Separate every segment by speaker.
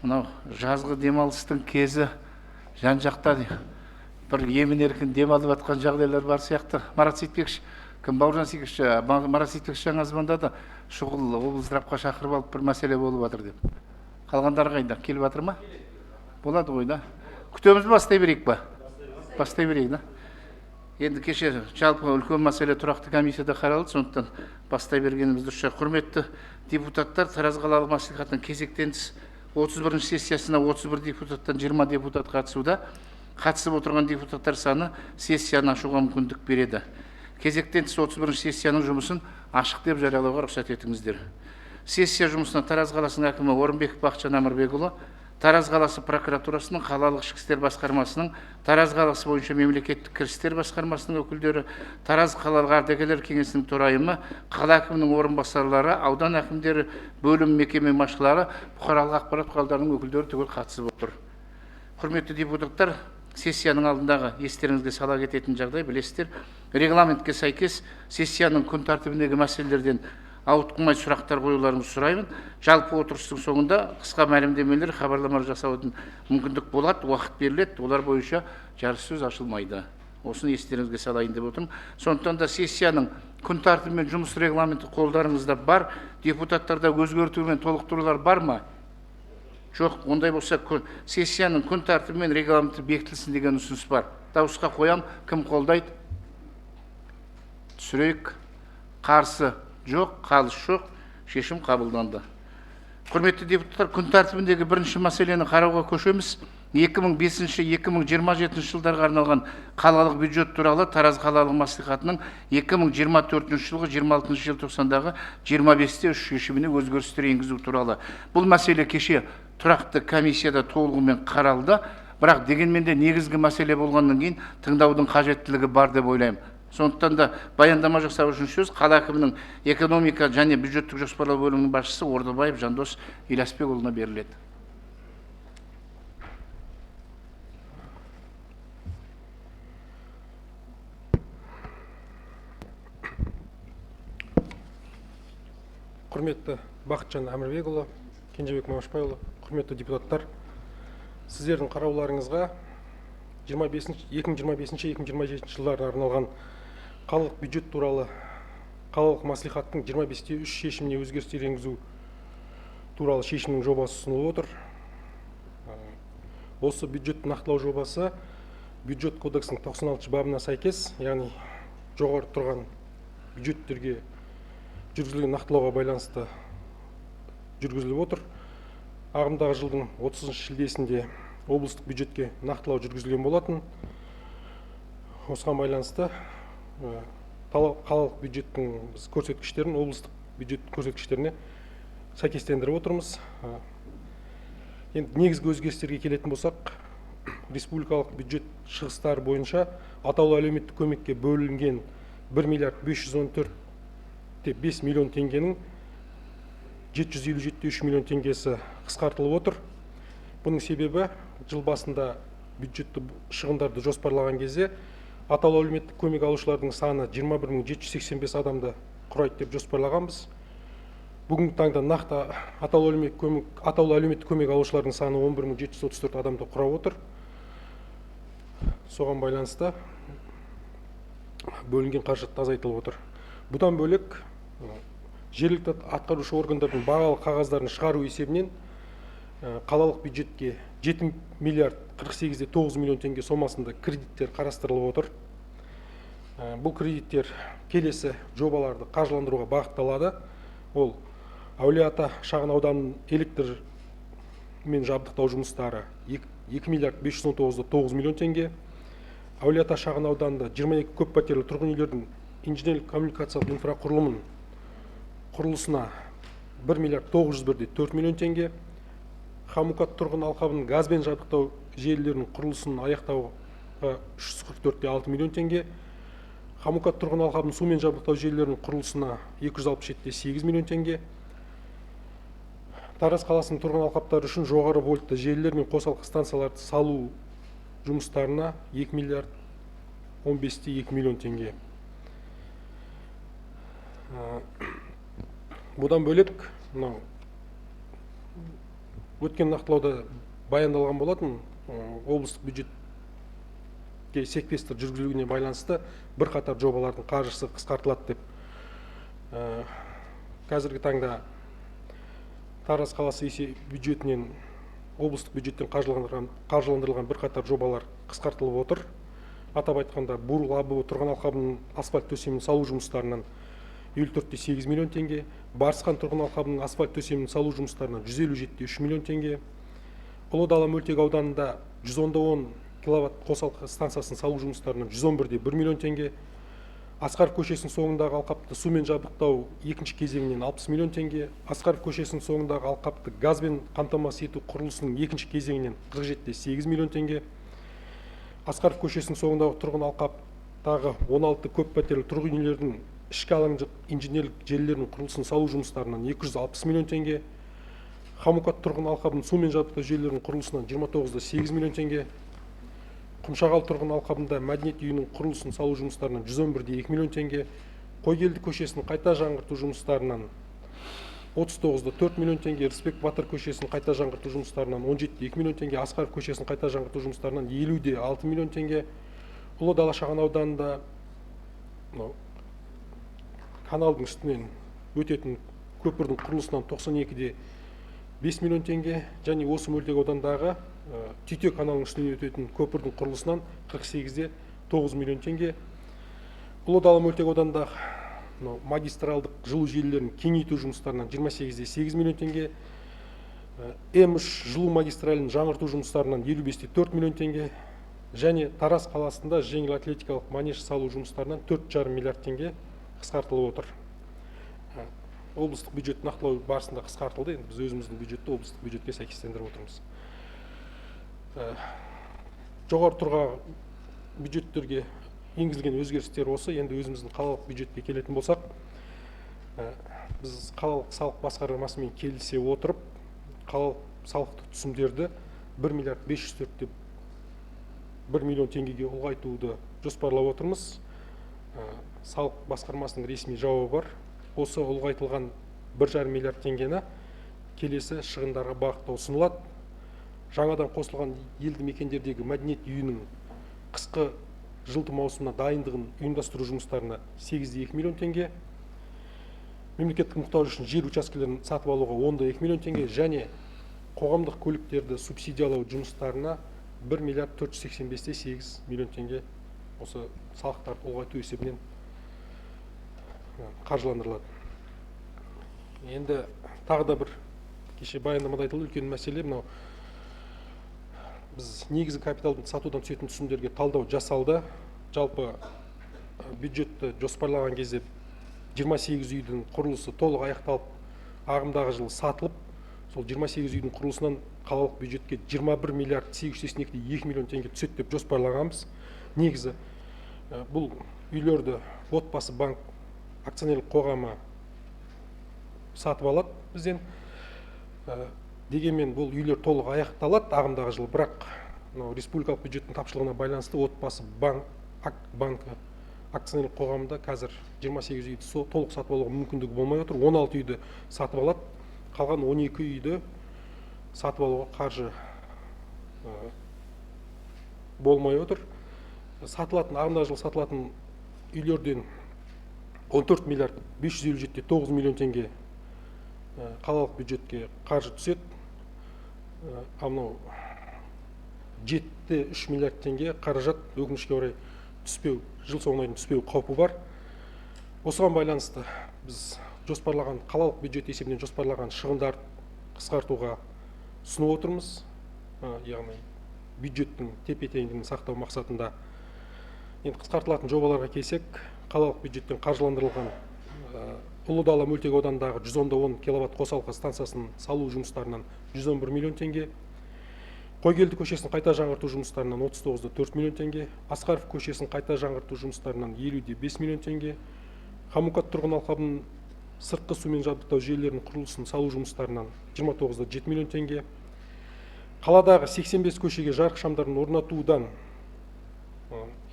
Speaker 1: мынау жазғы демалыстың кезі жан жақта бір емін еркін демалып жатқан жағдайлар бар сияқты. Марат Сейітбекович, Бауыржан Сейітбекович, Марат Сейітбекович жаңа звондады, шұғыл облздравқа шақырып алып бір мәселе болып жатыр деп. Қалғандар қайда? Келіп жатыр ма? Болады ғой да. Күтеміз, бастай берейік па? Бастай берейік да. Енді кеше жалпы үлкен мәселе тұрақты комиссияда қаралды, сондықтан бастай бергеніміз дұрыс. Құрметті депутаттар, Тараз қалалық мәслихатының кезектен тыс 31 сессиясына 31 депутаттан 20 депутат қатысуда. Қатысып отырған депутаттар саны сессияны ашуға мүмкіндік береді. Кезектен тыс 31 сессияның жұмысын ашық деп жариялауға рұқсат етіңіздер. Сессия жұмысына Тараз қаласының әкімі Орынбеков Бақытжан Әмірбекұлы, Тараз қаласы прокуратурасының, қалалық ішкі істер басқармасының, Тараз қаласы бойынша мемлекеттік кірістер басқармасының өкілдері, Тараз қалалық ардагерлер кеңесінің төрайымы, қала әкімінің орынбасарлары, аудан әкімдері, бөлім мекеме басшылары, бұқаралық ақпарат құралдарының өкілдері түгел қатысып отыр. Құрметті депутаттар, сессияның алдындағы естеріңізге сала кететін жағдай білесіздер. Регламентке сәйкес сессияның күн тәртібіндегі мәселелерден ауытқымай сұрақтар қоюларыңызды сұраймын. Жалпы отырыстың соңында қысқа мәлімдемелер, хабарламалар жасаудың мүмкіндік болады, уақыт беріледі, олар бойынша жарыссөз ашылмайды. Осыны естеріңізге салайын деп отырмын. Сондықтан да сессияның күн тәртібі мен жұмыс регламенті қолдарыңызда бар. Депутаттарда өзгерту мен толықтырулар бар ма? Жоқ, ондай болса сессияның күн тәртібі мен регламенті бекітілсін деген ұсыныс бар. Дауысқа қоям, кім қолдайды? Түсірейік. Қарсы жоқ, қалыс жоқ, шешім қабылданды. Құрметті депутаттар, күн тәртібіндегі бірінші мәселені қарауға көшеміз. 2005-2027 жылдарға арналған қалалық бюджет туралы Тараз қалалық мәслихатының 2024 жылғы 26 желтоқсандағы 25-те 3 шешіміне өзгерістер енгізу туралы. Бұл мәселе кеше тұрақты комиссияда толығымен қаралды, бірақ дегенмен де негізгі мәселе болғаннан кейін тыңдаудың қажеттілігі бар деп ойлаймын. Сондықтан да баяндама жасау үшін сөз қала әкімінің экономика және бюджеттік жоспарлау бөлімінің басшысы Ордабаев Жандос Ильясбекұлына беріледі.
Speaker 2: Құрметті Бақытжан Әмірбекұлы, Кенжебек Мамашбайұлы, құрметті депутаттар, сіздердің қарауларыңызға 2025-2027 жылдарға арналған қалалық бюджет туралы қалалық мәслихаттың 25-те 3 шешіміне өзгерістер енгізу туралы шешімнің жобасы ұсынылып отыр. Осы бюджет нақтылау жобасы бюджет кодексінің 96 бабына сәйкес, яғни жоғары тұрған бюджеттерге жүргізілген нақтылауға байланысты жүргізіліп отыр. Ағымдағы жылдың 30 шілдесінде облыстық бюджетке нақтылау жүргізілген болатын. Осыған байланысты қалалық бюджеттің көрсеткіштерін облыстық бюджет көрсеткіштеріне сәйкестендіріп отырмыз. Енді негізгі өзгерістерге келетін болсақ, республикалық бюджет шығыстары бойынша атаулы әлеуметтік көмекке бөлінген 1 миллиард 514,5 миллион теңгенің 757,3 миллион теңгесі қысқартылып отыр. Бұның себебі жыл басында бюджетті шығындарды жоспарлаған кезде атаулы әлеуметтік көмек алушылардың саны 21.785 адамды құрайды деп жоспарлағанбыз. Бүгінгі таңда нақты атаулы әлеуметтік көмек алушылардың саны 11.734 адамды құрап отыр. Соған байланысты бөлінген қаражат азайтылып отыр. Бұдан бөлек жергілікті атқарушы органдардың бағалы қағаздарын шығару есебінен қалалық бюджетке 7 миллиард 48,9 миллион теңге сомасында кредиттер қарастырылып отыр. Бұл кредиттер келесі жобаларды қаржыландыруға бағытталады. Ол Әулие-Ата шағын ауданын электрмен жабдықтау жұмыстары 2 миллиард 519,9 миллион теңге. Әулие-Ата шағын ауданында 22 көппәтерлі тұрғын үйлердің инженерлік коммуникациялық инфрақұрылымын құрылысына 1 миллиард 901,4 миллион теңге. Хамукат тұрғын алқабының газбен жабдықтау желілерінің құрылысын аяқтауға 344,6 миллион теңге. Хамукат тұрғын алқабының сумен жабдықтау желілерінің құрылысына 267,8 миллион теңге. Тараз қаласының тұрғын алқаптары үшін жоғары вольтты желілер мен қосалқы станцияларды салу жұмыстарына 2 миллиард 15,2 миллион теңге.
Speaker 3: Бұдан бөлек
Speaker 2: өткен нақтылауда баяндалған болатын, облыстық бюджетке секвестр жүргізілуіне байланысты бірқатар жобалардың қаржысы қысқартылады деп. Қазіргі таңда Тараз қаласы бюджетінен, облыстық бюджеттен қаржыландырылған бірқатар жобалар қысқартылып отыр. Атап айтқанда, Бурыл Абу тұрғын алқабының асфальт төсемін салу жұмыстарынан 54,8 миллион теңге, Барысқан тұрғын алқабының асфальт төсемін салу жұмыстарынан 157,3 миллион теңге, Ұлы Дала мөлтек ауданында 110 киловатт қосалқы станциясын салу жұмыстарынан 111,1 миллион теңге, Асқаров көшесінің соңындағы алқапты сумен жабдықтау екінші кезеңінен 60 миллион теңге, Асқаров көшесінің соңындағы алқапты газбен қамтамасыз ету құрылысының екінші кезеңінен 47,8 миллион теңге, Асқаров көшесінің соңындағы тұрғын алқаптағы 16 көппәтерлі тұрғын үйлердің ішкі алаңдық инженерлік желілерінің құрылысын салу жұмыстарынан 260 миллион теңге, Хамукат тұрғын алқабының сумен жабдықтау желілерінің құрылысынан 29,8 миллион теңге, Құмшағал тұрғын алқабында мәдениет үйінің құрылысын салу жұмыстарынан 111,2 миллион теңге, Қойгелді көшесінің қайта жаңғырту жұмыстарынан 39,4 миллион теңге, Рысбек Батыр көшесінің қайта жаңғырту жұмыстарынан 17,2 миллион теңге, Асқаров көшесінің қайта жаңғырту жұмыстарынан 50,6 миллион теңге, Ұлы Дала шағын ауданында каналдың үстінен өтетін көпірдің құрылысынан 92,5 миллион теңге, және осы мөлтек аудандағы Түйте каналының үстінен өтетін көпірдің құрылысынан 48,9 миллион теңге, Ұлы Дала мөлтек аудандағы магистралдық жылу желілерін кеңейту жұмыстарынан 28,8 миллион теңге, М3 жылу магистралін жаңғырту жұмыстарынан 55,4 миллион теңге, және Тараз қаласында жеңіл атлетикалық манеж салу жұмыстарынан 4,5 миллиард теңге қысқартылып отыр. Облыстық бюджет нақтылау барысында қысқартылды, енді біз өзіміздің бюджетті облыстық бюджетке сәйкестендіріп отырмыз. Жоғары тұрған бюджеттерге енгізілген өзгерістер осы. Енді өзіміздің қалалық бюджетке келетін болсақ, біз қалалық салық басқармасымен келісе отырып, қалалық салықтық түсімдерді 1 миллиард 504,1 миллион теңгеге ұлғайтуды жоспарлап отырмыз. Салық басқармасының ресми жауабы бар. Осы ұлғайтылған 1,5 миллиард теңгені келесі шығындарға бағыттау ұсынылады. Жаңадан қосылған елді мекендердегі мәдениет үйінің қысқы жылыту маусымына дайындығын ұйымдастыру жұмыстарына 8,2 миллион теңге, мемлекеттік мұқтаж үшін жер учаскелерін сатып алуға 10,2 миллион теңге, және қоғамдық көліктерді субсидиялау жұмыстарына 1 миллиард 485,8 миллион теңге осы салықтарды ұлғайту есебінен қаржыландырылады. Енді тағы да бір кеше баяндамада айтылды үлкен мәселе, мынау біз негізгі капиталдың сатудан түсетін түсімдерге талдау жасалды. Жалпы бюджетті жоспарлаған кезде 28 үйдің құрылысы толық аяқталып, ағымдағы жылы сатылып, сол 28 үйдің құрылысынан қалалық бюджетке 21 миллиард 882 миллион теңге түседі деп жоспарлағанбыз. Негізі бұл үйлерді Отбасы банк акционерлік қоғамы сатып алады бізден. Дегенмен бұл үйлер толық аяқталады ағымдағы жылы, бірақ республикалық бюджеттің тапшылығына байланысты Отбасы банкі акционерлік қоғамында қазір 28 үйді толық сатып алуға мүмкіндігі болмай отыр. 16 үйді сатып алады, қалған 12 үйді сатып алуға қаржы болмай отыр. Ағымдағы жылы сатылатын үйлерден 14 миллиард 557,9 миллион теңге қалалық бюджетке қаржы түседі. Мынау 7,3 миллиард теңге қаражат өкінішке орай түспеу, жыл соңына дейін түспеу қаупі бар. Осыған байланысты біз қалалық бюджет есебінен жоспарлаған шығындар қысқартуға ұсынып отырмыз. Яғни бюджеттің тепе-теңдігін сақтау мақсатында. Енді қысқартылатын жобаларға келсек, қалалық бюджеттен қаржыландырылған Ұлы Дала мөлтек аудандағы 110 киловатт қосалқы станциясын салу жұмыстарынан 111 миллион теңге, Қойгелді көшесін қайта жаңғырту жұмыстарынан 39,4 миллион теңге, Асқаров көшесін қайта жаңғырту жұмыстарынан 50,5 миллион теңге, Хамукат тұрғын алқабының сыртқы сумен жабдықтау желілерінің құрылысын салу жұмыстарынан 29,7 миллион теңге, қаладағы 85 көшеге жарық шамдарын орнатудан,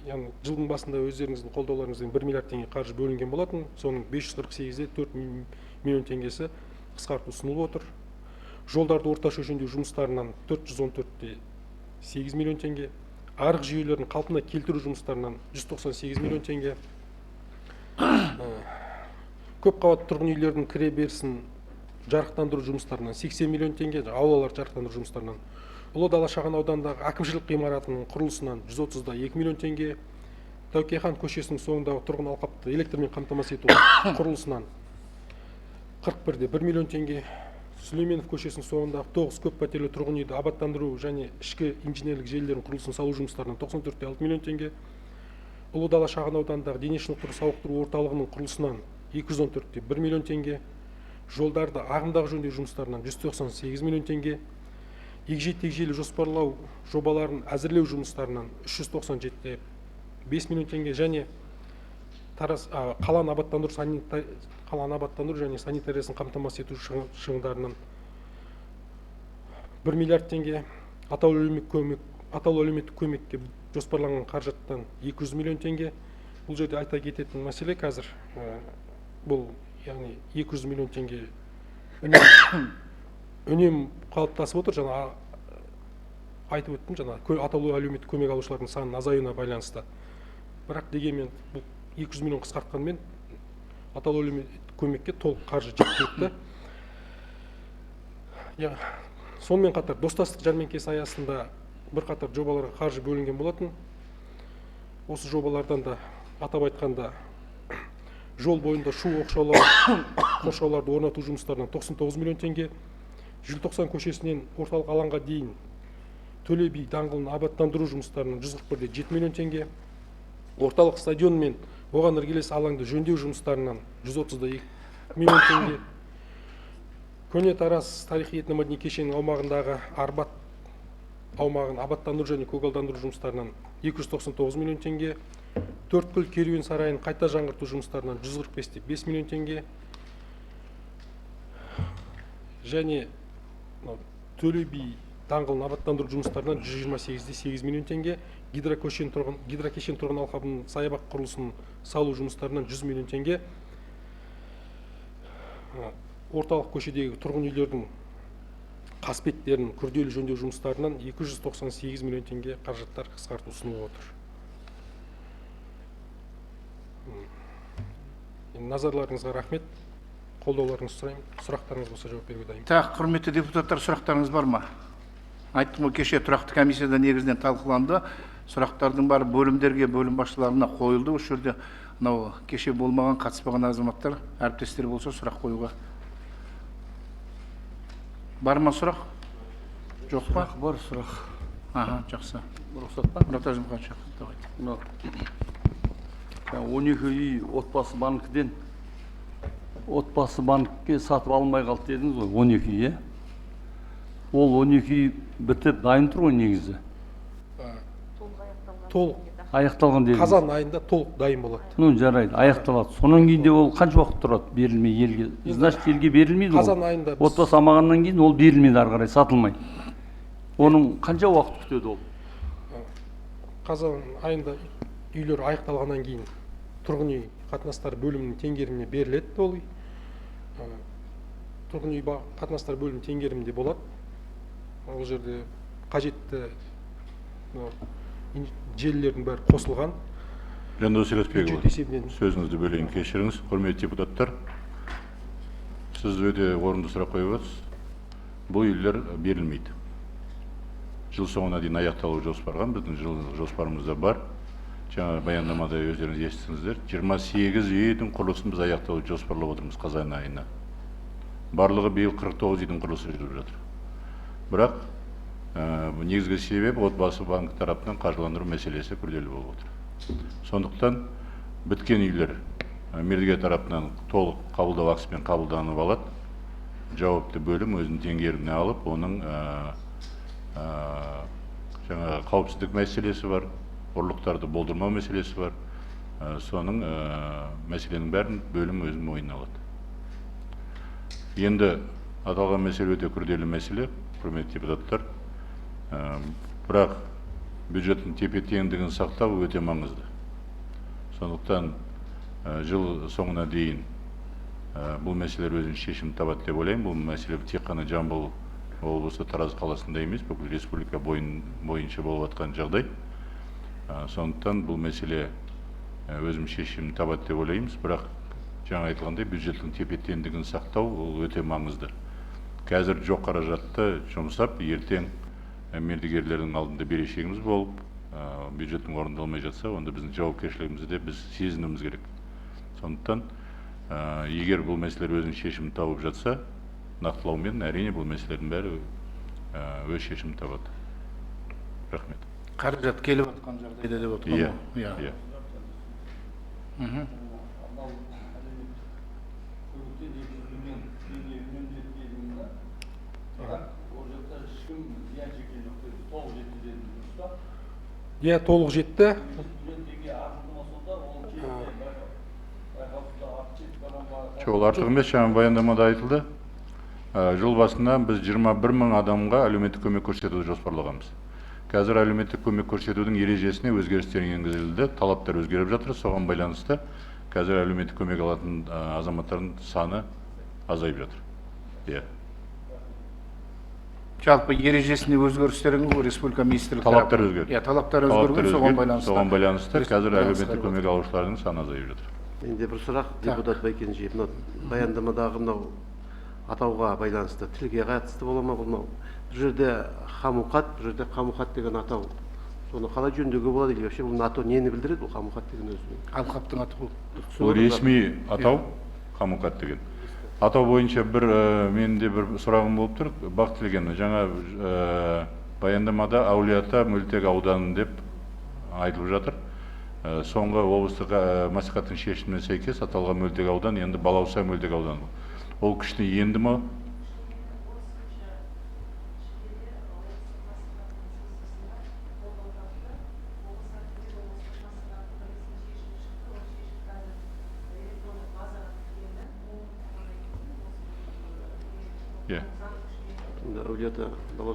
Speaker 2: яғни жылдың басында өздеріңіздің қолдауларыңызбен 1 миллиард теңге қаржы бөлінген болатын, соның 548,4 миллион теңгесі қысқарту ұсынылып отыр. жолдарды орташа жөндеу жұмыстарынан 414,8 миллион теңге, арық жүйелерін қалпына келтіру жұмыстарынан 198 миллион теңге, көп қабатты тұрғын үйлердің кіре берісін жарықтандыру жұмыстарынан 80 миллион теңге, аулалар жарықтандыру жұмыстарынан, Ұлы Дала шағын аудандағы әкімшілік ғимаратының құрылысынан 130,2 миллион теңге, Тәуке хан көшесінің соңындағы тұрғын алқапты электрмен қамтамасыз ету құрылысынан 41,1 миллион теңге, Сүлейменов көшесінің соңындағы 9 көп пәтерлі тұрғын үйді абаттандыру және ішкі инженерлік желілердің құрылысын салу жұмыстарынан 94,6 миллион теңге, Ұлы Дала шағын аудандағы дене шынықтыру сауықтыру орталығының құрылысынан 214,1 миллион теңге, жолдарды ағымдағы жөндеу жұмыстарынан 198 миллион теңге, егжей-тегжейлі жоспарлау жобаларын әзірлеу жұмыстарынан 397,5 миллион теңге және қаланы абаттандыру және санитариясын қамтамасыз ету шығындарынан 1 миллиард теңге, атаулы әлеуметтік көмекке жоспарланған қаражаттан 200 миллион теңге. Бұл жерде айта кететін мәселе қазір бұл, яғни 200 миллион теңге үнем қалыптасып отыр. Жаңа айтып өттім, жаңа атаулы әлеуметтік көмек алушылардың санының азаюына байланысты. Бірақ дегенмен бұл 200 миллион қысқартқанмен атаулы әлеуметтік көмекке толық қаржы жеткілікті. Сонымен қатар достастық жәрмеңкесі аясында бірқатар жобаларға қаржы бөлінген болатын. Осы жобалардан да атап айтқанда жол бойында шу қоршауларды орнату жұмыстарынан 99 миллион теңге, Желтоқсан көшесінен орталық алаңға дейін Төле би даңғылын абаттандыру жұмыстарынан 141,7 миллион теңге, орталық стадион мен оған іргелес алаңды жөндеу жұмыстарынан 130,2 миллион теңге, Көне Тарас тарихи этномәдени кешенінің аумағындағы Арбат аумағын абаттандыру және көгалдандыру жұмыстарынан 299 миллион теңге, Төрткүл керуен сарайын қайта жаңғырту жұмыстарынан 145,5 миллион теңге және Төле би даңғылын абаттандыру жұмыстарынан 128,8 миллион теңге, гидрокешен тұрғын алқабының саябақ құрылысын салу жұмыстарынан 100 миллион теңге, орталық көшедегі тұрғын үйлердің қасбеттерін күрделі жөндеу жұмыстарынан 298 миллион теңге қаражаттар қысқарту ұсынылып отыр. Назарларыңызға рахмет, қолдауларыңызды сұраймын. Сұрақтарыңыз болса жауап беруге дайын.
Speaker 1: Так, құрметті депутаттар, сұрақтарыңыз бар ма? Айттым ғой, кеше тұрақты комиссияда негізінен талқыланды. Сұрақтардың бары бөлімдерге, бөлім басшыларына қойылды. Осы жерде кеше болмаған, қатыспаған азаматтар, әріптестер болса сұрақ қоюға. Бар ма сұрақ? Жоқ па?
Speaker 3: Бар сұрақ.
Speaker 1: Аха, жақсы.
Speaker 3: Рұқсат па?
Speaker 1: Мұрат Әжімханшық, давайте.
Speaker 3: 12 үй отбасы банкке сатып алмай қалды дедіңіз ғой, 12 үй, Ол 12 үй бітіп дайын тұр ғой негізі.
Speaker 2: Толық
Speaker 3: Аяқталған дедіңіз.
Speaker 2: қазан айында толық дайын болады.
Speaker 3: Жарайды, аяқталады. Сонан кейін де ол қанша уақыт тұрады берілмей елге? Значит, елге берілмейді ол.
Speaker 2: Қазан айында
Speaker 3: Отбасы амағаннан кейін ол берілмейді ары қарай, сатылмай. Оның қанша уақыт күтеді ол?
Speaker 2: қазан айында үйлер аяқталғаннан кейін тұрғын үй қатынастары бөлімінің теңгеріміне беріледі ол үй. Тұрғын үй қатынастары бөлімінің теңгерімінде болады. Ол жерде қажетті желілердің бәрі қосылған.
Speaker 4: Жандос Елесбекұлы,
Speaker 2: Бюджет есебінен.
Speaker 4: сөзіңізді бөлейін, кешіріңіз. Құрметті депутаттар, сіз өте орынды сұрақ қойып отырсыз. Бұл үйлер берілмейді. Жыл соңына дейін аяқталу жоспарған, біздің жыл жоспарымызда бар. Жаңа баяндамада өздеріңіз естісіңіздер. 28 үйдің құрылысын біз аяқталу жоспарлап отырмыз қазан айына. Барлығы биыл 49 үйдің құрылысы жүріп жатыр. Бірақ негізгі себеп отбасы банк тарапынан қаржыландыру мәселесі күрделі болып отыр. Сондықтан біткен үйлер мердігер тарапынан толық қабылдау актісімен қабылданып алады. Жауапты бөлім өзінің теңгеріміне алып, оның жаңа қауіпсіздік мәселесі бар, ұрлықтарды болдырмау мәселесі бар. Соның мәселенің бәрін бөлім өзінің мойнына алады. Енді аталған мәселе өте күрделі мәселе, құрметті депутаттар. Бірақ бюджеттің тепе-теңдігін сақтау өте маңызды. Сондықтан жыл соңына дейін бұл мәселелер өзінің шешімін табады деп ойлаймын. Бұл мәселе тек қана Жамбыл облысы Тараз қаласында емес, бүкіл республика бойынша болып жатқан жағдай. Сондықтан бұл мәселе өзім шешімін табады деп ойлаймыз, бірақ жаңа айтылғандай бюджеттің тепе-теңдігін сақтау ол өте маңызды. Қазір жоқ қаражатты жұмсап, ертең мердігерлердің алдында берешегіміз болып, бюджеттің орындалмай жатса, онда біздің жауапкершілігімізді де біз сезінуіміз керек. Сондықтан егер бұл мәселелер өзінің шешімін тауып жатса, нақтылаумен әрине бұл мәселелердің бәрі өз шешімін табады. Рахмет.
Speaker 1: Қаражат келіп жатқан жағдайда деп отырмын.
Speaker 4: Иә.
Speaker 2: Иә, толық жетті.
Speaker 4: Ол артық емес, жаңа баяндамада айтылды. Жыл басынан біз 21 мың адамға әлеуметтік көмек көрсетуді жоспарлағанбыз. Қазір әлеуметтік көмек көрсетудің ережесіне өзгерістер енгізілді, талаптар өзгеріп жатыр. Соған байланысты қазір әлеуметтік көмек алатын азаматтардың саны азайып жатыр. Иә.
Speaker 1: Жалпы ережесіне өзгерістер енгізілді, республика министрлігі
Speaker 4: Талаптар өзгерді.
Speaker 1: Иә, талаптар өзгерген, соған байланысты
Speaker 4: қазір әлеуметтік көмек алушылардың саны азайып жатыр.
Speaker 5: Менде бір сұрақ, депутат Байкенже, мынау баяндамадағы мынау атауға байланысты тілге қатысты бола ма, болмау? Бір жерде Хамукат, бір жерде Хамухат деген атау. Соны қалай жөндеуге болады или вообще бұл атау нені білдіреді, бұл Хамухат деген өзі?
Speaker 1: Алқаптың аты бұл.
Speaker 4: Бұл ресми атау Хамукат деген. Атау бойынша менде бір сұрағым болып тұр. Бақтылеген, жаңа баяндамада Әулие-Ата мөлтек ауданы деп айтылып жатыр. Соңғы облыстық мәслихаттың шешіміне сәйкес аталған мөлтек аудан енді Балауса мөлтек ауданы. Ол күшіне енді ме?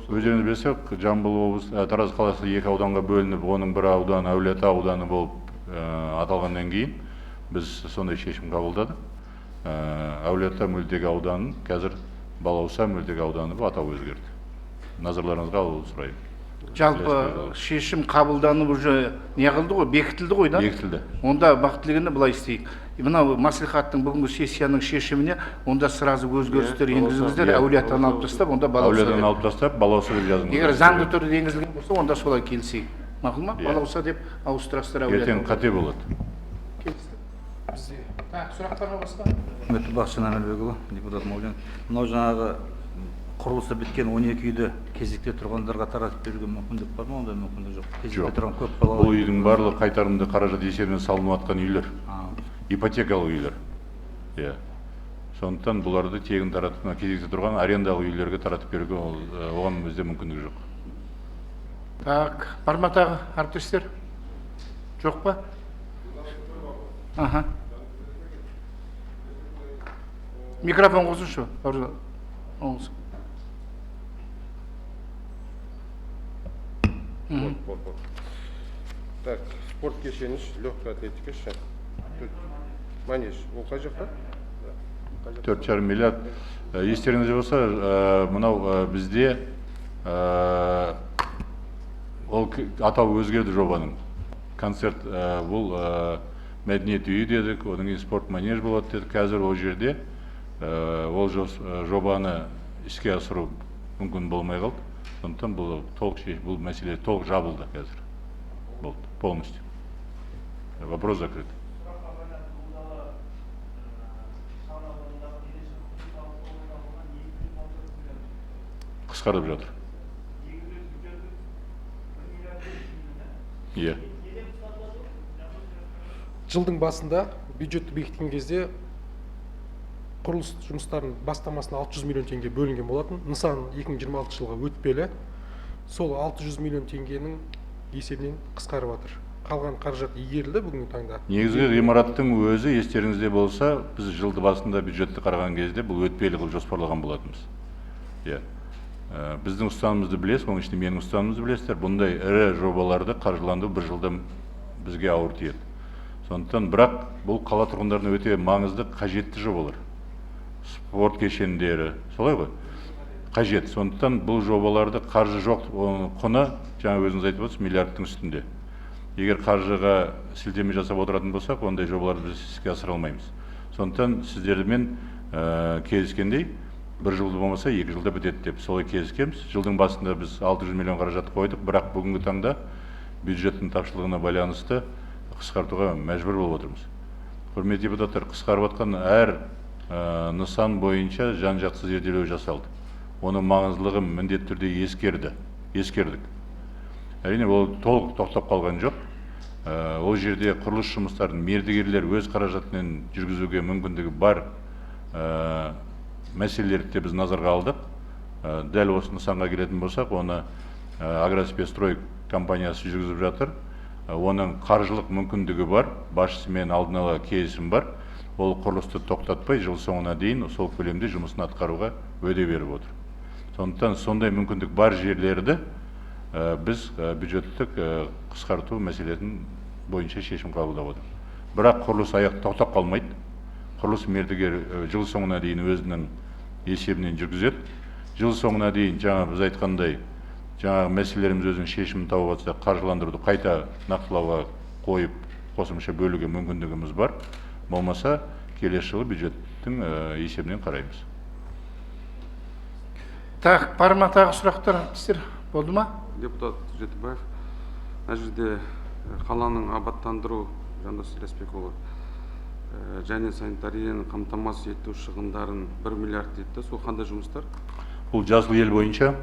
Speaker 4: Өздеріңіз білсек, Жамбыл облысы, Тараз қаласы 2 ауданға бөлініп, оның бір ауданы Әулие-Ата ауданы болып аталғаннан кейін біз сондай шешім қабылдадық. Әулие-Ата мөлтек ауданын қазір Балауса мөлтек ауданы болып атау өзгерді. Назарларыңызға алуды сұраймын.
Speaker 1: Жалпы шешім қабылданып уже не қылды ғой, бекітілді ғой, да?
Speaker 4: Бекітілді.
Speaker 1: Онда бақытлығында былай істейік. Мынау мәслихаттың бүгінгі сессияның шешіміне онда сразу өзгерістер енгізіңіздер, Әулие-Атаны алып тастап, онда Балауса.
Speaker 4: Әулие-Атаны алып тастап, Балауса деп жазыңыздар.
Speaker 1: Егер заңды түрде енгізілген болса, онда солай келісейік. Мақұл ма? Балауса деп ауыстырасыздар Әулие-Ата.
Speaker 4: Ертең қате болады.
Speaker 1: Келістік. Сұрақтарға басқа?
Speaker 6: Құрметті Бақытжан Әмірбекұлы, депутат Маужан. Мынау жаңағы құрылысы біткен 12 үйді кезекте тұрғандарға таратып беруге мүмкіндік бар ма? Ондай мүмкіндік жоқ. Кезекте тұрған көп балалы.
Speaker 4: Бұл үйдің барлығы қайтарымды қаражат есебінен салынып жатқан үйлер. Ипотекалық үйлер. Иә. Сондықтан бұларды тегін таратып, кезекте тұрған арендалық үйлерге таратып беруге оған бізде мүмкіндік жоқ.
Speaker 1: Так, бар ма тағы әріптестер? Жоқ па? Аха. Микрофон қосыңызшы. Оңыз.
Speaker 2: Так, спорт кешені, легкая атлетика, манеж, ол қай жақта?
Speaker 4: 4,5 миллиард. Естеріңізде болса, мынау бізде ол атау өзгерді жобаның. Концерт бұл мәдениет үйі дедік, одан кейін спорт манеж болады дедік. Қазір ол жерде ол жобаны іске асыру мүмкін болмай қалды. Сондықтан бұл мәселе толық жабылды қазір. Болды, полностью. Вопрос закрыт. Қысқарып жатыр. Иә.
Speaker 2: Жылдың басында бюджетті бекіткен кезде құрылыс жұмыстарын бастамасына 600 миллион теңге бөлінген болатын. Нысан 2026 жылға өтпелі. Сол 600 миллион теңгенің есебінен қысқарып жатыр. Қалған қаражат игерілді бүгінгі таңда.
Speaker 4: Негізгі ғимараттың өзі естеріңізде болса, біз жылды басында бюджетті қараған кезде бұл өтпелі қылып жоспарлаған болатынбыз. Иә. Біздің ұстанымызды білесіз, оның ішінде менің ұстанымымызды білесіздер. Бұндай ірі жобаларды қаржыландыру бір жылда бізге ауыр тиеді. Сондықтан бірақ бұл қала тұрғындарына өте маңызды, қажетті жобалар. Спорт кешендері, солай ғой. қажет. Сондықтан бұл жобаларды қаржы жоқ, құны жаңа өзіңіз айтып отырсыз, миллиардтың үстінде. Егер қаржыға сілтеме жасап отыратын болсақ, ондай жобаларды біз іске асыра алмаймыз. Сондықтан сіздермен келіскендей, бір жылды болмаса 2 жылда бітеді деп солай келіскенбіз. Жылдың басында біз 600 миллион қаражат қойдық, бірақ бүгінгі таңда бюджеттің тапшылығына байланысты қысқартуға мәжбүр болып отырмыз. Құрметті депутаттар, қысқарып жатқан әр нысан бойынша жан-жақты зерделеу жасалды. Оның маңыздылығы міндетті түрде ескердік. Әрине ол толық тоқтап қалған жоқ. Ол жерде құрылыс жұмыстарын мердігерлер өз қаражатынан жүргізуге мүмкіндігі бар мәселелерді біз назарға алдық. Дәл осы нысанға келетін болсақ, оны Агроспецстрой компаниясы жүргізіп жатыр. Оның қаржылық мүмкіндігі бар, басшысымен алдын ала келісім бар. Ол құрылысты тоқтатпай, жыл соңына дейін сол көлемде жұмысын атқаруға уәде беріп отыр. Сондықтан сондай мүмкіндік бар жерлерді біз бюджеттік қысқарту мәселесін бойынша шешім қабылдап отыр. Бірақ құрылыс тоқтап қалмайды. Құрылыс мердігер жыл соңына дейін өзінің есебінен жүргізеді. Жыл соңына дейін жаңа біз айтқандай, жаңа мәселелеріміз өзінің шешімін тауып жатса, қаржыландыруды қайта нақтылауға қойып, қосымша бөлуге мүмкіндігіміз бар. Болмаса, келесі жылы бюджеттің есебінен қараймыз.
Speaker 1: Так, бар ма тағы сұрақтар, әріптестер? Болды ма?
Speaker 7: Депутат Жетібаев, мына жерде қаланың абаттандыру, Жандос Ілеспекұлы, және санитарияны қамтамасыз ету шығындарын 1 миллиард дейді. Сол қандай жұмыстар?
Speaker 4: Бұл жасыл ел бойынша,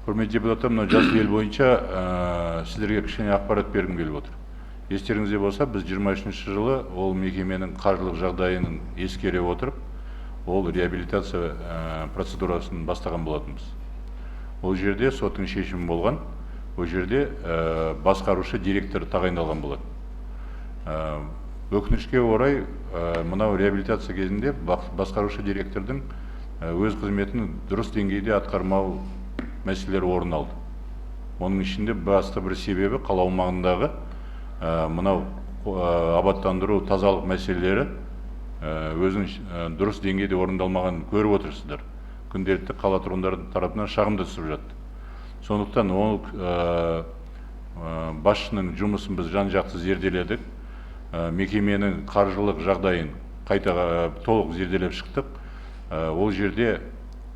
Speaker 4: құрметті депутаттар, мына жасыл ел бойынша сіздерге кішкене ақпарат бергім келіп отыр. Естеріңізде болса, біз 23 жылы ол мекеменің қаржылық жағдайының ескере отырып, ол реабилитация процедурасын бастаған болатынбыз. Ол жерде соттың шешімі болған, ол жерде басқарушы директор тағайындалған болады. Өкінішке орай, мынау реабилитация кезінде басқарушы директордың өз қызметін дұрыс деңгейде атқармау мәселелері орын алды. Оның ішінде басты бір себебі қала аумағындағы мынау абаттандыру, тазалық мәселелері өзінің дұрыс деңгейде орындалмаған көріп отырсыздар. Күнделікті қала тұрғындарының тарапынан шағым да түсіп жатты. Сондықтан ол басшының жұмысын біз жан-жақты зерделедік. Мекеменің қаржылық жағдайын қайта толық зерделеп шықтық. Ол жерде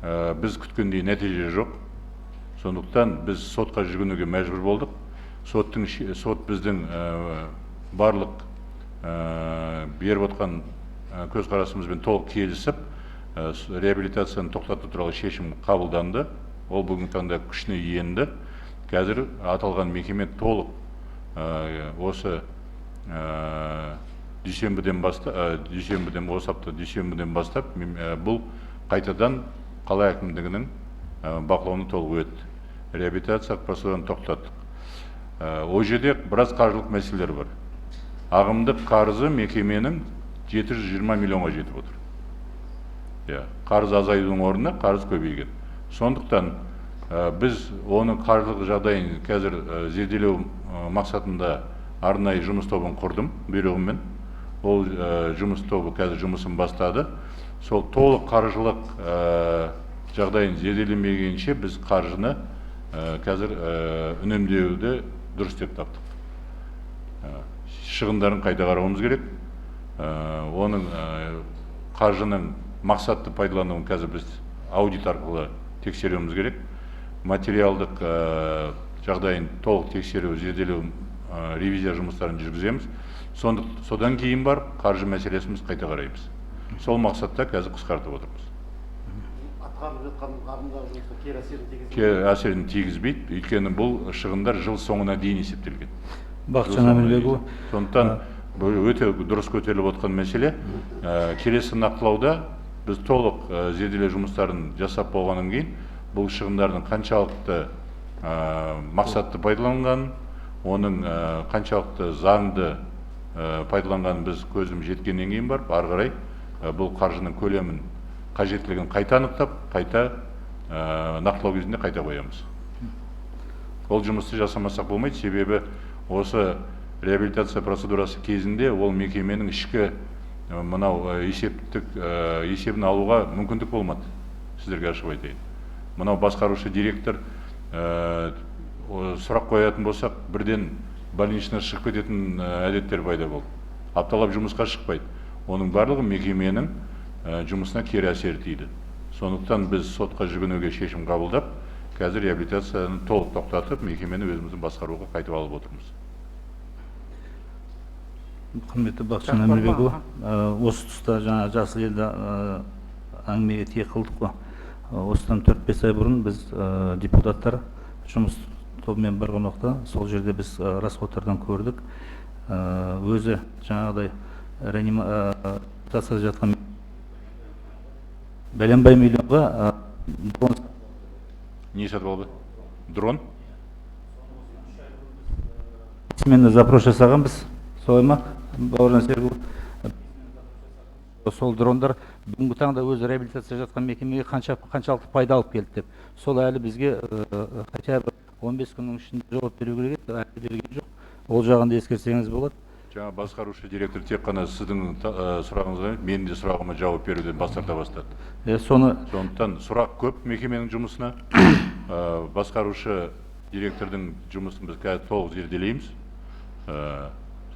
Speaker 4: біз күткендей нәтиже жоқ. Сондықтан біз сотқа жүгінуге мәжбүр болдық. Сот біздің барлық беріп отқан көзқарасымызбен толық келісіп, реабилитацияны тоқтату туралы шешім қабылданды. Ол бүгінгі таңда күшіне енді. Қазір аталған мекеме толық осы дүйсенбіден бастап бұл қайтадан қала әкімдігінің бақылауына толық өтті. Реабилитациялық процедураны тоқтаттық. Ол жерде біраз қаржылық мәселелер бар. Ағымдық қарызы мекеменің 720 миллионға жетіп отыр. Қарыз азайдың орнына қарыз көбейген. Сондықтан біз оның қаржылық жағдайын қазір зерделеу мақсатында арнайы жұмыс тобын құрдым бұйрығыммен. Ол жұмыс тобы қазір жұмысын бастады. Сол толық қаржылық жағдайын зерделемегенше біз қаржыны қазір үнемдеуді дұрыс деп таптық. Шығындарын қайта қарауымыз керек. Оның қаржының мақсатты пайдалануын қазір біз аудит арқылы тексеруіміз керек. Материалдық жағдайын толық тексеру, зерделеу, ревизия жұмыстарын жүргіземіз. Содан кейін бар қаржы мәселесіміз қайта қараймыз. Сол мақсатта қазір қысқартып отырмыз.
Speaker 5: Атқарылып жатқан ағымдағы жұмысқа
Speaker 4: кері әсерін тигізбейді, өйткені бұл шығындар жыл соңына дейін есептелген.
Speaker 3: Бақытжан Әмірбекұлы.
Speaker 4: Сондықтан өте дұрыс көтеріліп отқан мәселе. Келесі нақтылауда біз толық зерделеу жұмыстарын жасап болғаннан кейін бұл шығындардың қаншалықты мақсатты пайдаланған, оның қаншалықты заңды пайдаланған біз көзім жеткеннен кейін бар, ары қарай бұл қаржының көлемін, қажеттілігін қайта анықтап, қайта нақтылау кезінде қайта қоямыз. Ол жұмысты жасамасақ болмайды, себебі осы реабилитация процедурасы кезінде ол мекеменің ішкі мынау есебін алуға мүмкіндік болмады. Сіздерге ашып айтайын. мынау басқарушы директор сұрақ қоятын болсақ, бірден больничный шығып кететін әдеттер пайда болды. Апталап жұмысқа шықпайды. Оның барлығы мекеменің жұмысына кері әсер етеді. Сондықтан біз сотқа жүгінуге шешім қабылдап, қазір реабилитацияны толық тоқтатып, мекемені өзіміздің басқаруға қайтып алып отырмыз.
Speaker 6: Құрметті Бақытжан Әмірбекұлы, осы тұста жаңа Жасыл елді әңгімеге тиек қылдық қой. Осыдан 4-5 ай бұрын біз депутаттар жұмыс тобымен бір қонақта сол жерде біз расходтардан көрдік. Өзі жаңағыдай реанимацияда жатқан бәленбай миллионға дрон.
Speaker 4: Не сатып алды? Дрон?
Speaker 6: Мен запрос жасағанбыз, солай ма, Бауыржан Сергеев? Сол дрондар бүгінгі таңда өзі реабилитация жатқан мекемеге қаншалықты пайда алып келді деп. Сол әлі бізге хотя бы 15 күннің ішінде жауап беру керек еді, әлі берген жоқ. Ол жағында ескерсеңіз болады.
Speaker 4: Жаңа басқарушы директор тек қана сіздің сұрағыңызға, менің де сұрағыма жауап беруден бас тарта бастады. Сондықтан сұрақ көп мекеменің жұмысына. Басқарушы директордың жұмысын біз қазір толық зерделейміз.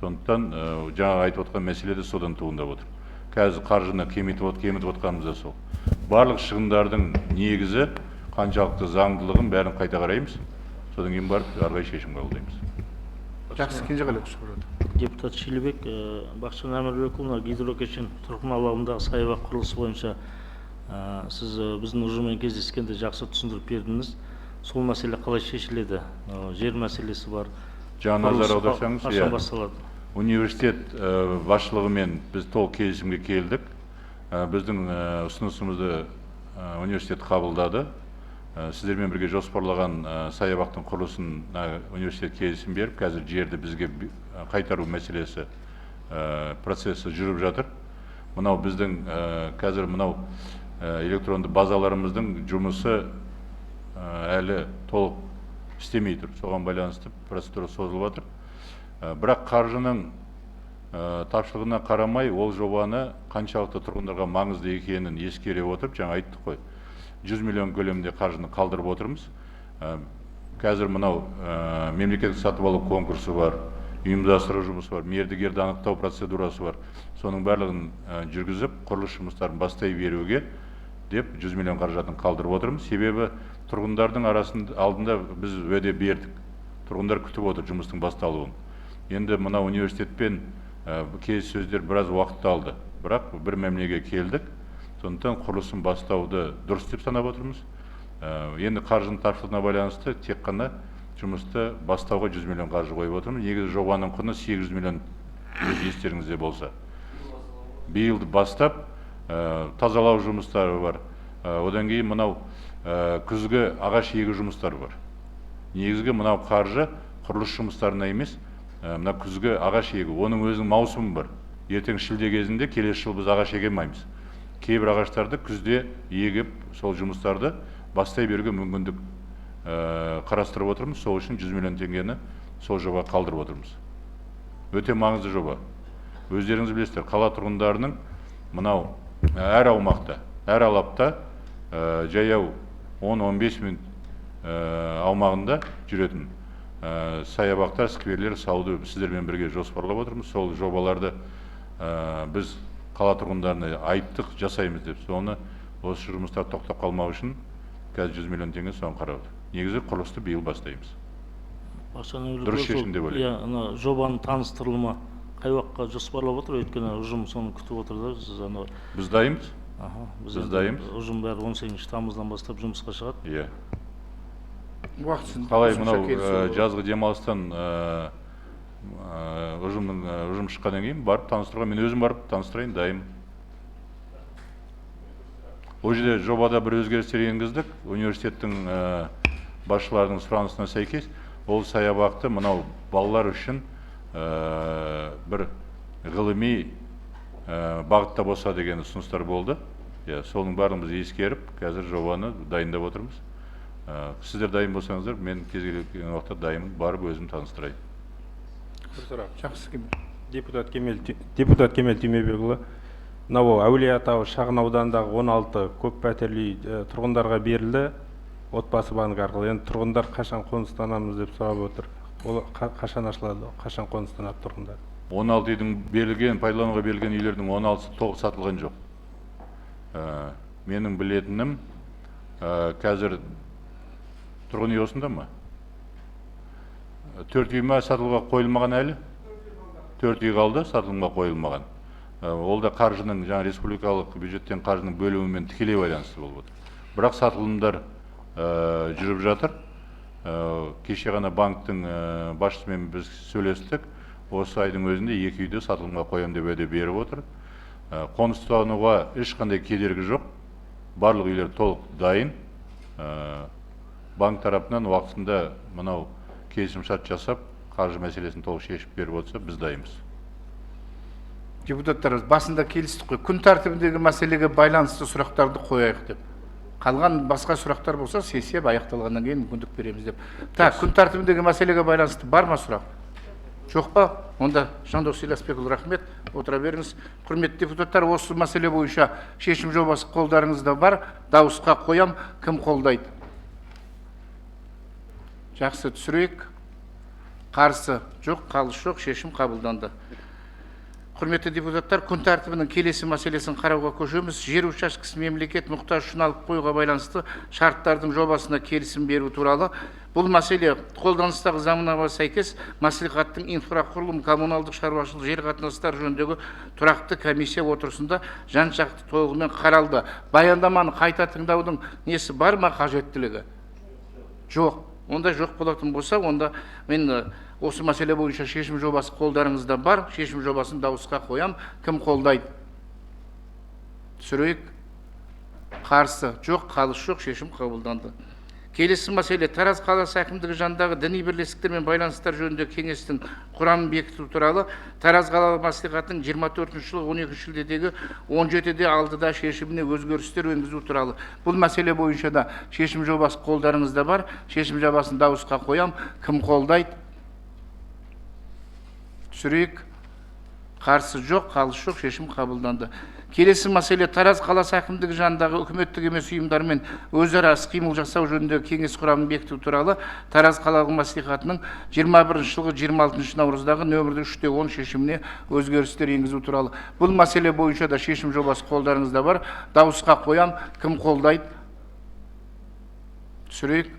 Speaker 4: Сондықтан жаңа айтып отқан мәселе де содан туындап отыр. Қазір қаржыны кемітіп отқанымыз да сол. Барлық шығындардың негізі қаншалықты заңдылығын бәрін қайта қараймыз. Содан кейін барып арғай шешім қабылдаймыз.
Speaker 1: Жақсы, кенжеғали Құшқұрады.
Speaker 8: Депутат Шилебек, Бақытжан Әмірбекұлына гидрокешен тұрғын алабындағы саябақ құрылысы бойынша сіз біздің ұжыммен кездескенде жақсы түсіндіріп бердіңіз. Сол мәселе қалай шешіледі? Жер мәселесі бар.
Speaker 4: Жаңа назар аударсаңыз,
Speaker 8: қашан басталады?
Speaker 4: Университет басшылығымен біз толық келісімге келдік. Біздің ұсынысымызды университет қабылдады. Сіздермен бірге жоспарлаған саябақтың құрылысын университет келісім беріп, қазір жерді бізге қайтару мәселесі процесі жүріп жатыр. Мынау біздің қазір мынау электронды базаларымыздың жұмысы әлі толық істемей тұр. Соған байланысты процедура созылып жатыр. Бірақ қаржының тапшылығына қарамай, ол жобаны қаншалықты тұрғындарға маңызды екенін ескере отырып, жаңа айттық қой, 100 миллион көлемінде қаржыны қалдырып отырмыз. Қазір мынау мемлекеттік сатып алу конкурсы бар, ұйымдастыру жұмысы бар, мердігерді анықтау процедурасы бар. Соның барлығын жүргізіп, құрылыс жұмыстарын бастай беруге деп 100 миллион қаражатын қалдырып отырмыз. Себебі тұрғындардың алдында біз уәде бердік. Тұрғындар күтіп отыр жұмыстың басталуын. Енді мына университетпен келіссөздер біраз уақыт алды. Бірақ бір мәмілеге келдік. Сондықтан құрылысын бастауды дұрыс деп санап отырмыз. Енді қаржының тапшылығына байланысты тек қана жұмысты бастауға 100 миллион қаржы қойып отырмыз. Негізі жобаның құны 800 миллион, естеріңізде болса. Биыл бастап тазалау жұмыстары бар. Одан кейін мынау күзгі ағаш егу жұмыстары бар. Негізгі мынау қаржы құрылыс жұмыстарына емес, мына күзгі ағаш егу, оның өзінің маусымы бар. Ертең шілде кезінде келесі жыл біз ағаш егемаймыз. Кейбір ағаштарды күзде егіп, сол жұмыстарды бастай беруге мүмкіндік қарастырып отырмыз. Сол үшін 100 миллион теңгені сол жоба қалдырып отырмыз. Өте маңызды жоба. Өздеріңіз білесіздер, қала тұрғындарының мынау әр аумақта, әр алапта жаяу 10-15 минут аумағында жүретін саябақтар, скверлер салуды сіздермен бірге жоспарлап отырмыз. Сол жобаларды біз қала тұрғындарына айттық, жасаймыз деп. Соны осы жұмыстар тоқтап қалмау үшін қазір 100 миллион теңге соны қарап отыр. Негізі құрылысты биыл бастаймыз. Дұрыс шешім деп ойлаймын.
Speaker 8: Жобаның таныстырылымы қай уақытқа жоспарлап отыр? Өйткені ұжым соны күтіп отыр да.
Speaker 4: Біз дайынбыз. Біз дайынбыз.
Speaker 8: Ұжым бәрі 18 тамыздан бастап жұмысқа шығады.
Speaker 4: Иә. Қалай мынау жазғы демалыстан ұжым шыққаннан кейін барып таныстыруға, мен өзім барып таныстырайын, дайым. Ол жерде жобада бір өзгерістер енгіздік. Университеттің басшыларының сұранысына сәйкес ол саябақты мынау балалар үшін бір ғылыми бағытта болса деген ұсыныстар болды. Соның барын біз ескеріп, қазір жобаны дайындап отырмыз. Сіздер дайын болсаңыздар, мен кез келген уақытта дайынмын, барып өзім таныстырайын.
Speaker 1: Жақсы,
Speaker 2: депутат Кемел Түймебекұлы, мынау Әулие-Ата шағын ауданындағы 16 көп пәтерлі тұрғындарға берілді. отбасы банк арқылы. Енді тұрғындар қашан қоныстанамыз деп сұрап отыр. Ол қашан ашылады, қашан қоныстанады тұрғындар?
Speaker 4: 16 үйдің берілген, пайдалануға берілген үйлердің 16-сы толық сатылған жоқ. Менің білетінім, қазір тұрғын үй осында ма? 4 үй ма сатылуға қойылмаған әлі? 4 үй қалды, сатылымға қойылмаған. Ол да қаржының, жаңа республикалық бюджеттен қаржының бөлуімен тікелей байланысты болып отыр. Бірақ сатылымдар жүріп жатыр. Кеше ғана банктың басшысымен біз сөйлестік. Осы айдың өзінде 2 үйді сатылымға қоям деп уәде беріп отыр. Қоныстануға ешқандай кедергі жоқ. Барлық үйлер толық дайын. Банк тарапынан уақытында мынау келісімшарт жасап, қаржы мәселесін толық шешіп беріп отырса, біз дайынбыз.
Speaker 1: Депутаттар басында келістік қой, күн тәртібіндегі мәселеге байланысты сұрақтарды қояйық деп. Қалған басқа сұрақтар болса, сессия аяқталғаннан кейін мүмкіндік береміз деп. Так, күн тәртібіндегі мәселеге байланысты бар ма сұрақ? Жоқ па? Онда Жандос Елеспекұлы, рахмет. Отыра беріңіз. Құрметті депутаттар, осы мәселе бойынша шешім жобасы қолдарыңызда бар. Дауысқа қоям, кім қолдайды? Жақсы, түсірейік. Қарсы жоқ, қалыс жоқ, шешім қабылданды. Құрметті депутаттар, күн тәртібінің келесі мәселесін қарауға көшеміз. Жер учаскесі мемлекет мұқтаж үшін алып қоюға байланысты шарттардың жобасына келісім беру туралы. Бұл мәселе қолданыстағы заңнамаға сәйкес мәслихаттың инфрақұрылым, коммуналдық шаруашылық, жер қатынастары жөніндегі тұрақты комиссия отырысында жан-жақты толығымен қаралды. Баяндаманы қайта тыңдаудың несі бар ма, қажеттілігі? Жоқ. Онда жоқ болатын болса, онда мен осы мәселе бойынша шешім жобасы қолдарыңызда бар. Шешім жобасын дауысқа қоям. Кім қолдайды? Түсірейік. Қарсы жоқ, қалыс жоқ, шешім қабылданды. Келесі мәселе Тараз қаласы әкімдігі жанындағы діни бірлестіктермен байланыстар жөнінде кеңестің құрамын бекіту туралы Тараз қалалық мәслихатының 24 жылы 12 шілдедегі 17-де 6-да шешіміне өзгерістер енгізу туралы. Бұл мәселе бойынша да шешім жобасы қолдарыңызда бар. Шешім жобасын дауысқа қоям. Кім қолдайды? Түсірейік. Қарсы жоқ, қалыс жоқ, шешім қабылданды. Келесі мәселе Тараз қаласы әкімдігі жанындағы үкіметтік емес ұйымдармен өзара іс-қимыл жасау жөніндегі кеңес құрамын бекіту туралы Тараз қалалық мәслихатының 21 жылғы 26 наурыздағы нөмірді 3/10 шешіміне өзгерістер енгізу туралы. Бұл мәселе бойынша да шешім жобасы қолдарыңызда бар. Дауысқа қоям. Кім қолдайды? Түсірейік.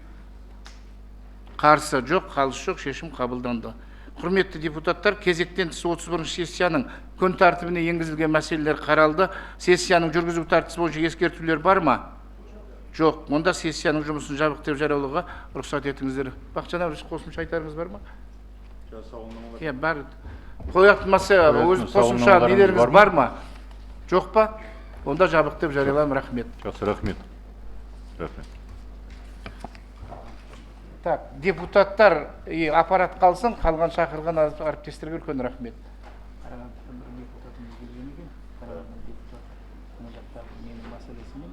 Speaker 1: Қарсы жоқ, қалыс жоқ, шешім қабылданды. Құрметті депутаттар, кезектен тыс 31 сессияның күн тәртібіне енгізілген мәселелер қаралды. Сессияның жүргізу тәртібі бойынша ескертулер бар ма? Жоқ. Онда сессияның жұмысын жабық деп жариялауға рұқсат етіңіздер. Бақытжан Әбішев, қосымша айтарыңыз бар ма? Бар. Қоятын мәселе, өз қосымша нелеріңіз бар ма? Жоқ па? Онда жабық деп жариялаймын. Рахмет.
Speaker 4: Жақсы, рахмет. Рахмет.
Speaker 1: Так, депутаттар аппарат қалсын, қалған шақырған әріптестерге үлкен рахмет. депутатымыз келген екен, депутат мына жақтағы менің мәселесімен